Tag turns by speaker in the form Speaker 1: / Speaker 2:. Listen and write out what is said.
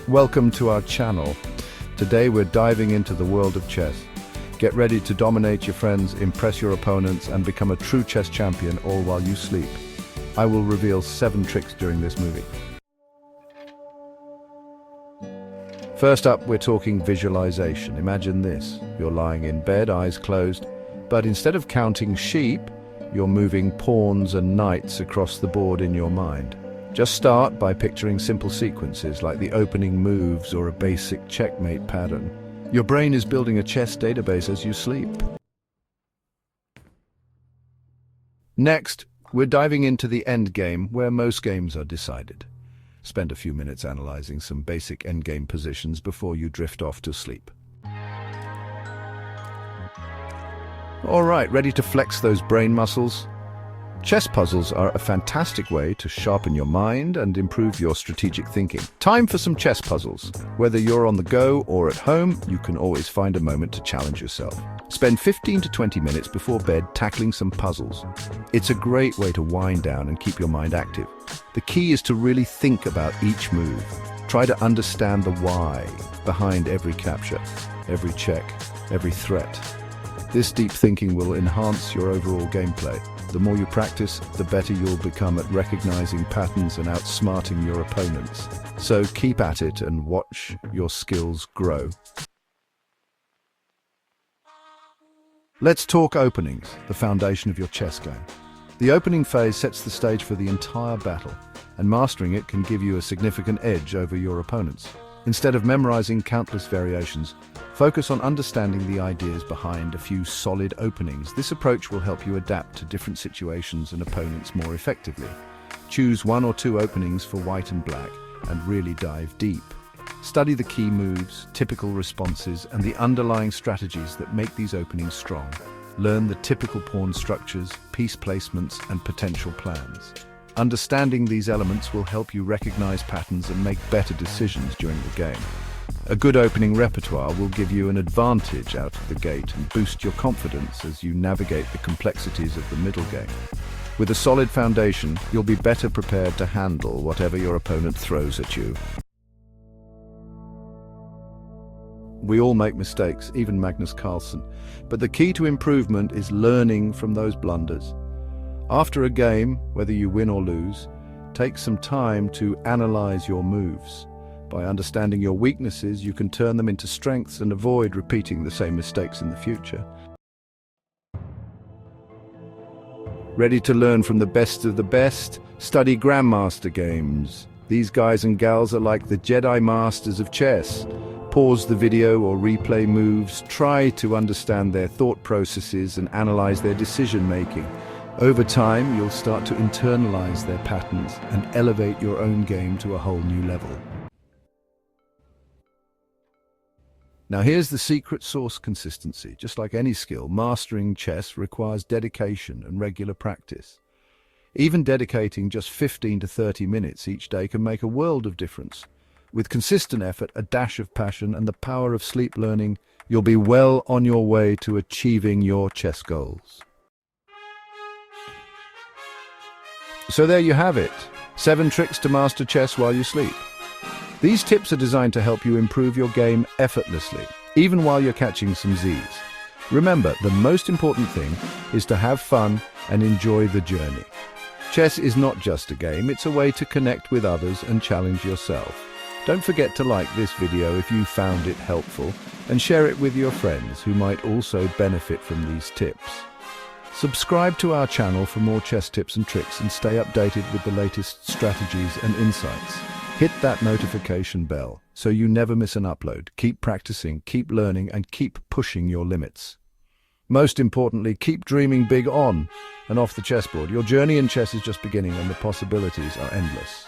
Speaker 1: Welcome to our channel. Today we're diving into the world of chess. Get ready to dominate your friends, impress your opponents, and become a true chess champion all while you sleep. I will reveal 7 tricks during this movie. First up, we're talking visualization. Imagine this. You're lying in bed, eyes closed, but instead of counting sheep, you're moving pawns and knights across the board in your mind. Just start by picturing simple sequences like the opening moves or a basic checkmate pattern. Your brain is building a chess database as you sleep. Next, we're diving into the endgame, where most games are decided. Spend a few minutes analyzing some basic endgame positions before you drift off to sleep. All right, ready to flex those brain muscles? Chess puzzles are a fantastic way to sharpen your mind and improve your strategic thinking. Time for some chess puzzles. Whether you're on the go or at home, you can always find a moment to challenge yourself. Spend 15 to 20 minutes before bed tackling some puzzles. It's a great way to wind down and keep your mind active. The key is to really think about each move. Try to understand the why behind every capture, every check, every threat. This deep thinking will enhance your overall gameplay. The more you practice, the better you'll become at recognizing patterns and outsmarting your opponents. So keep at it and watch your skills grow. Let's talk openings, the foundation of your chess game. The opening phase sets the stage for the entire battle, and mastering it can give you a significant edge over your opponents. Instead of memorizing countless variations, focus on understanding the ideas behind a few solid openings. This approach will help you adapt to different situations and opponents more effectively. Choose 1 or 2 openings for white and black and really dive deep. Study the key moves, typical responses, and the underlying strategies that make these openings strong. Learn the typical pawn structures, piece placements, and potential plans. Understanding these elements will help you recognize patterns and make better decisions during the game. A good opening repertoire will give you an advantage out of the gate and boost your confidence as you navigate the complexities of the middle game. With a solid foundation, you'll be better prepared to handle whatever your opponent throws at you. We all make mistakes, even Magnus Carlsen, but the key to improvement is learning from those blunders. After a game, whether you win or lose, take some time to analyze your moves. By understanding your weaknesses, you can turn them into strengths and avoid repeating the same mistakes in the future. Ready to learn from the best of the best? Study Grandmaster games. These guys and gals are like the Jedi Masters of chess. Pause the video or replay moves, try to understand their thought processes and analyze their decision-making. Over time, you'll start to internalize their patterns and elevate your own game to a whole new level. Now here's the secret sauce: consistency. Just like any skill, mastering chess requires dedication and regular practice. Even dedicating just 15 to 30 minutes each day can make a world of difference. With consistent effort, a dash of passion, and the power of sleep learning, you'll be well on your way to achieving your chess goals. So there you have it, 7 tricks to master chess while you sleep. These tips are designed to help you improve your game effortlessly, even while you're catching some Z's. Remember, the most important thing is to have fun and enjoy the journey. Chess is not just a game, it's a way to connect with others and challenge yourself. Don't forget to like this video if you found it helpful, and share it with your friends who might also benefit from these tips. Subscribe to our channel for more chess tips and tricks and stay updated with the latest strategies and insights. Hit that notification bell so you never miss an upload. Keep practicing, keep learning, and keep pushing your limits. Most importantly, keep dreaming big on and off the chessboard. Your journey in chess is just beginning and the possibilities are endless.